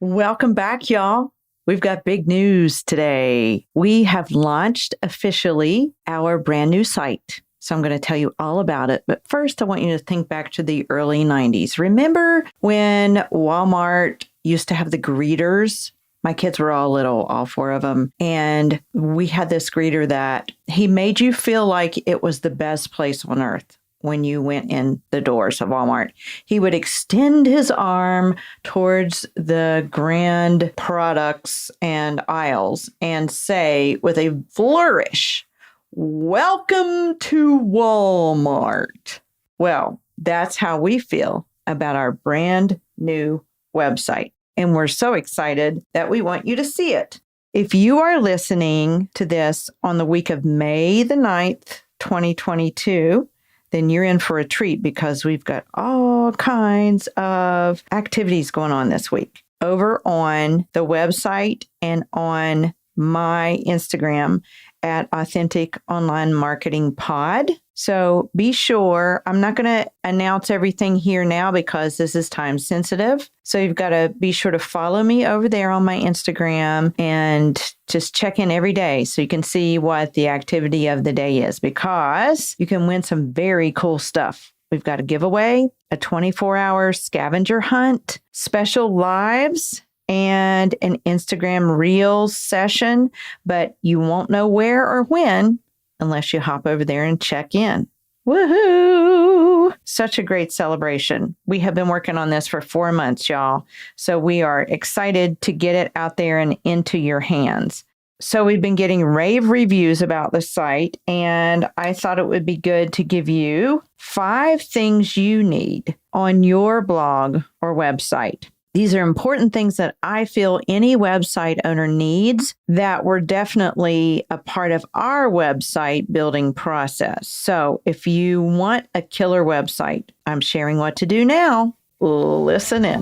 Welcome back, y'all. We've got big news today. We have launched officially our brand new site. So I'm going to tell you all about it. But first, I want you to think back to the early 90s. Remember when Walmart used to have the greeters? My kids were all little, all four of them. And we had this greeter that he made you feel like it was the best place on earth. When you went in the doors of Walmart, he would extend his arm towards the grand products and aisles and say with a flourish, "Welcome to Walmart." Well, that's how we feel about our brand new website. And we're so excited that we want you to see it. If you are listening to this on the week of May the 9th, 2022, then you're in for a treat because we've got all kinds of activities going on this week over on the website and on my Instagram at Authentic Online Marketing Pod. So be sure, I'm not going to announce everything here now because this is time sensitive. So you've got to be sure to follow me over there on my Instagram and just check in every day so you can see what the activity of the day is, because you can win some very cool stuff. We've got a giveaway, a 24-hour scavenger hunt, special lives, and an Instagram Reels session, but you won't know where or when unless you hop over there and check in. Woohoo! Such a great celebration. We have been working on this for 4 months, y'all. So we are excited to get it out there and into your hands. So we've been getting rave reviews about the site, and I thought it would be good to give you 5 things you need on your blog or website. These are important things that I feel any website owner needs that were definitely a part of our website building process. So if you want a killer website, I'm sharing what to do now. Listen in.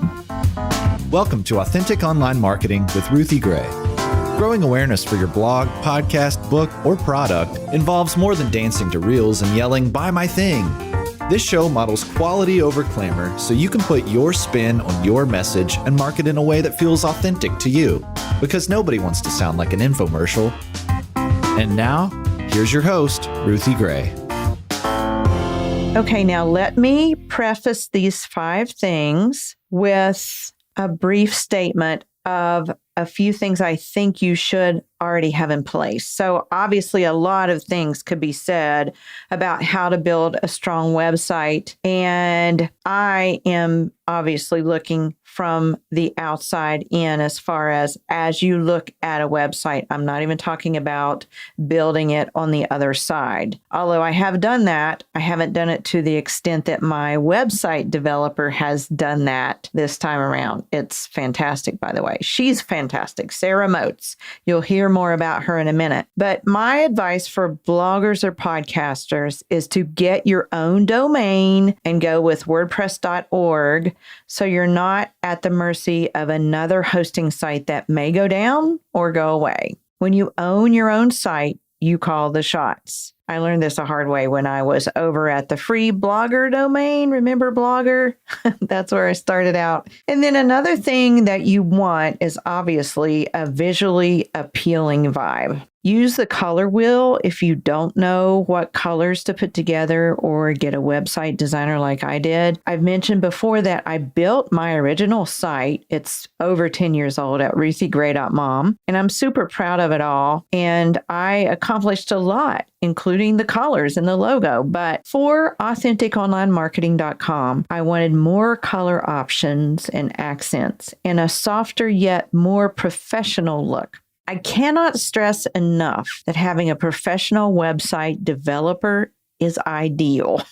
Welcome to Authentic Online Marketing with Ruthie Gray. Growing awareness for your blog, podcast, book, or product involves more than dancing to reels and yelling, "Buy my thing." This show models quality over clamor so you can put your spin on your message and market in a way that feels authentic to you, because nobody wants to sound like an infomercial. And now, here's your host, Ruthie Gray. Okay, now let me preface these 5 things with a brief statement of a few things I think you should already have in place. So obviously a lot of things could be said about how to build a strong website. And I am obviously looking from the outside in as far as you look at a website. I'm not even talking about building it on the other side. Although I have done that, I haven't done it to the extent that my website developer has done that this time around. It's fantastic, by the way. She's fantastic. Sarah Motes. You'll hear more about her in a minute. But my advice for bloggers or podcasters is to get your own domain and go with WordPress.org so you're not at the mercy of another hosting site that may go down or go away. When you own your own site, you call the shots. I learned this the hard way when I was over at the free Blogger domain. Remember Blogger? That's where I started out. And then another thing that you want is obviously a visually appealing vibe. Use the color wheel if you don't know what colors to put together, or get a website designer like I did. I've mentioned before that I built my original site. It's over 10 years old at ruthiegray.mom, and I'm super proud of it all. And I accomplished a lot, including the colors and the logo. But for AuthenticOnlineMarketing.com, I wanted more color options and accents and a softer yet more professional look. I cannot stress enough that having a professional website developer is ideal.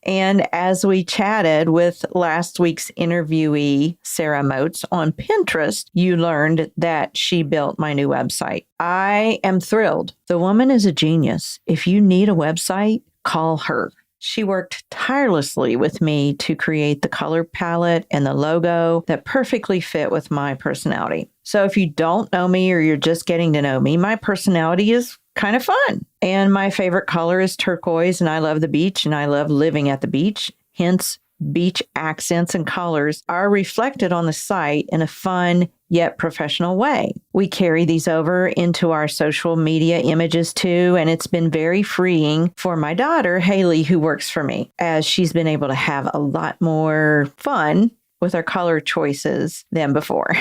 And as we chatted with last week's interviewee, Sarah Motes, on Pinterest, you learned that she built my new website. I am thrilled. The woman is a genius. If you need a website, call her. She worked tirelessly with me to create the color palette and the logo that perfectly fit with my personality. So if you don't know me or you're just getting to know me, my personality is kind of fun. And my favorite color is turquoise, and I love the beach, and I love living at the beach, hence beach accents and colors are reflected on the site in a fun yet professional way. We carry these over into our social media images too, and it's been very freeing for my daughter, Haley, who works for me, as she's been able to have a lot more fun with our color choices than before.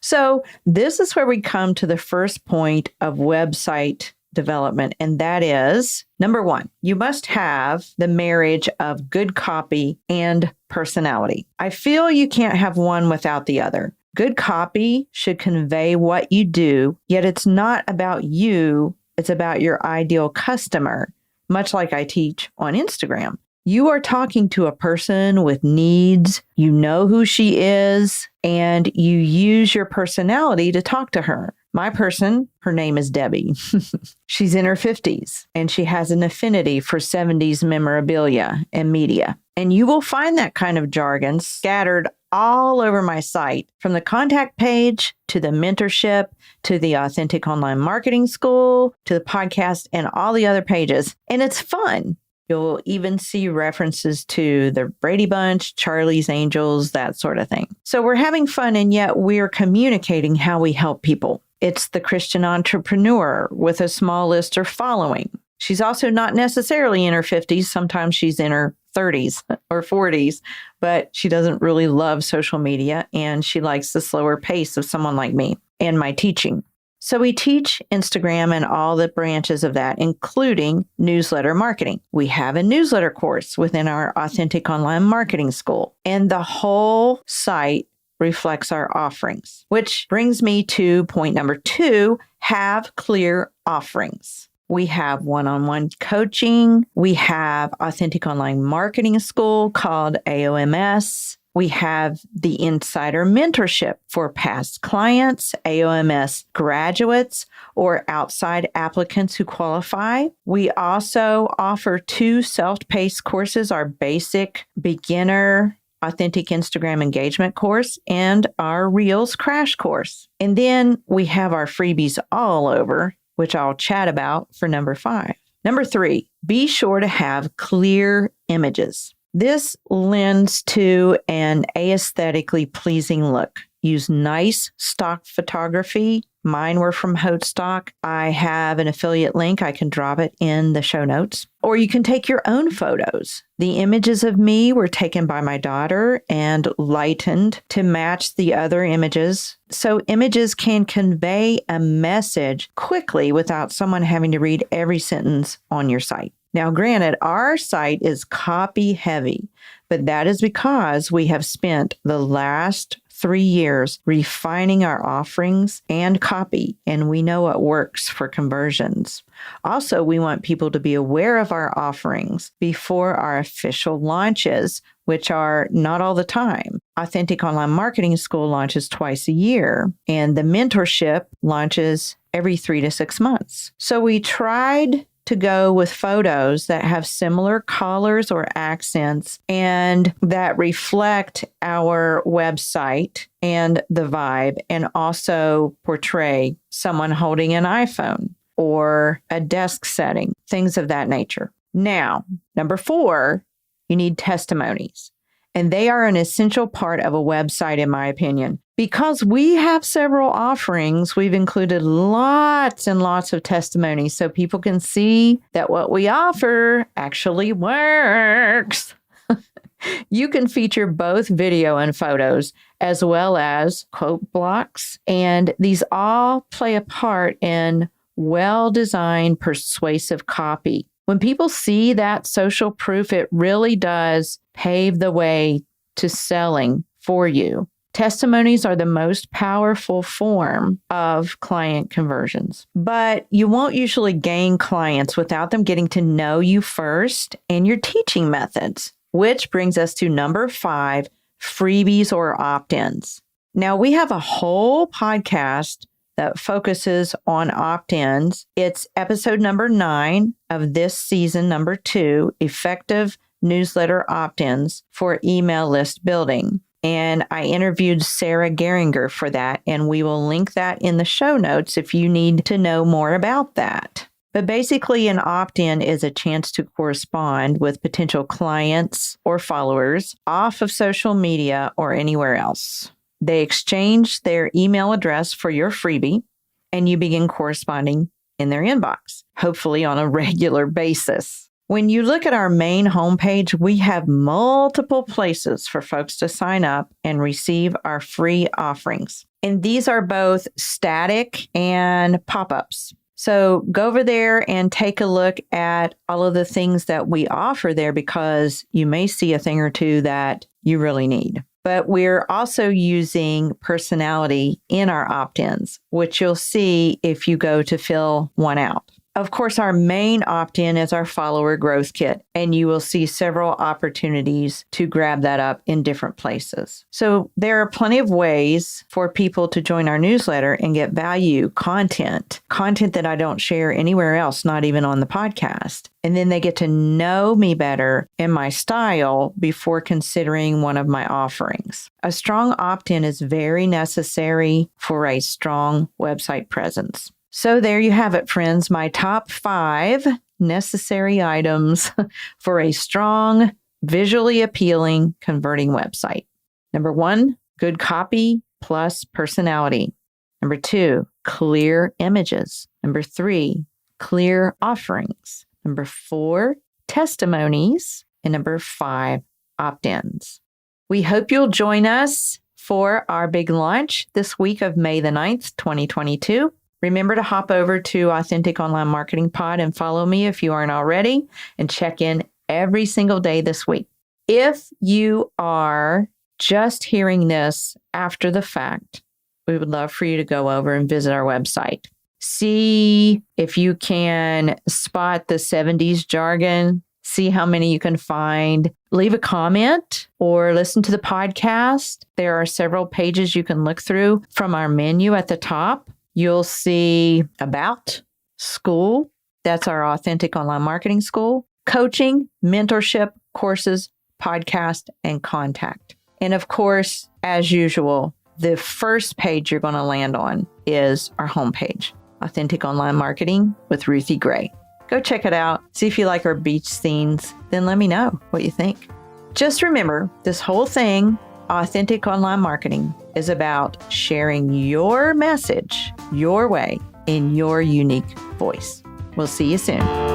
So this is where we come to the first point of website development, and that is, number one, you must have the marriage of good copy and personality. I feel you can't have one without the other. Good copy should convey what you do, yet it's not about you, it's about your ideal customer, much like I teach on Instagram. You are talking to a person with needs, you know who she is, and you use your personality to talk to her. My person, her name is Debbie. She's in her 50s, and she has an affinity for 70s memorabilia and media. And you will find that kind of jargon scattered all over my site, from the contact page to the mentorship, to the Authentic Online Marketing School, to the podcast, and all the other pages. And it's fun. You'll even see references to the Brady Bunch, Charlie's Angels, that sort of thing. So we're having fun, and yet we're communicating how we help people. It's the Christian entrepreneur with a small list or following. She's also not necessarily in her 50s. Sometimes she's in her 30s or 40s, but she doesn't really love social media, and she likes the slower pace of someone like me and my teaching. So we teach Instagram and all the branches of that, including newsletter marketing. We have a newsletter course within our Authentic Online Marketing School, and the whole site reflects our offerings, which brings me to point number 2, have clear offerings. We have one-on-one coaching. We have Authentic Online Marketing School called AOMS. We have the Insider Mentorship for past clients, AOMS graduates, or outside applicants who qualify. We also offer 2 self-paced courses, our basic beginner Authentic Instagram Engagement course and our Reels crash course. And then we have our freebies all over, which I'll chat about for number 5. Number 3, be sure to have clear images. This lends to an aesthetically pleasing look. Use nice stock photography. Mine were from Hotestock. I have an affiliate link. I can drop it in the show notes. Or you can take your own photos. The images of me were taken by my daughter and lightened to match the other images. So images can convey a message quickly without someone having to read every sentence on your site. Now, granted, our site is copy heavy, but that is because we have spent the last 3 years refining our offerings and copy, and we know what works for conversions. Also, we want people to be aware of our offerings before our official launches, which are not all the time. Authentic Online Marketing School launches twice a year, and the mentorship launches every 3 to 6 months. So we tried to go with photos that have similar colors or accents and that reflect our website and the vibe, and also portray someone holding an iPhone or a desk setting, things of that nature. Now, number 4, you need testimonies. And they are an essential part of a website, in my opinion. Because we have several offerings, we've included lots and lots of testimonies so people can see that what we offer actually works. You can feature both video and photos, as well as quote blocks. And these all play a part in well-designed, persuasive copy. When people see that social proof, it really does pave the way to selling for you. Testimonies are the most powerful form of client conversions, but you won't usually gain clients without them getting to know you first and your teaching methods, which brings us to number 5, freebies or opt-ins. Now, we have a whole podcast that focuses on opt-ins. It's episode number 9 of this season, number 2, Effective Newsletter Opt-ins for Email List Building. And I interviewed Sarah Geringer for that, and we will link that in the show notes if you need to know more about that. But basically, an opt-in is a chance to correspond with potential clients or followers off of social media or anywhere else. They exchange their email address for your freebie, and you begin corresponding in their inbox, hopefully on a regular basis. When you look at our main homepage, we have multiple places for folks to sign up and receive our free offerings. And these are both static and pop-ups. So go over there and take a look at all of the things that we offer there, because you may see a thing or two that you really need. But we're also using personality in our opt-ins, which you'll see if you go to fill one out. Of course, our main opt-in is our follower growth kit, and you will see several opportunities to grab that up in different places. So there are plenty of ways for people to join our newsletter and get value content that I don't share anywhere else, not even on the podcast. And then they get to know me better and my style before considering one of my offerings. A strong opt-in is very necessary for a strong website presence. So there you have it, friends, my top 5 necessary items for a strong, visually appealing, converting website. Number 1, good copy plus personality. Number 2, clear images. Number 3, clear offerings. Number 4, testimonies. And number 5, opt-ins. We hope you'll join us for our big launch this week of May the 9th, 2022. Remember to hop over to Authentic Online Marketing Pod and follow me if you aren't already, and check in every single day this week. If you are just hearing this after the fact, we would love for you to go over and visit our website. See if you can spot the 70s jargon, see how many you can find. Leave a comment or listen to the podcast. There are several pages you can look through. From our menu at the top, you'll see About, School, that's our Authentic Online Marketing School, Coaching, Mentorship, Courses, Podcast, and Contact. And of course, as usual, the first page you're going to land on is our homepage, Authentic Online Marketing with Ruthie Gray. Go check it out. See if you like our beach scenes. Then let me know what you think. Just remember, this whole thing, Authentic Online Marketing, is about sharing your message your way in your unique voice. We'll see you soon.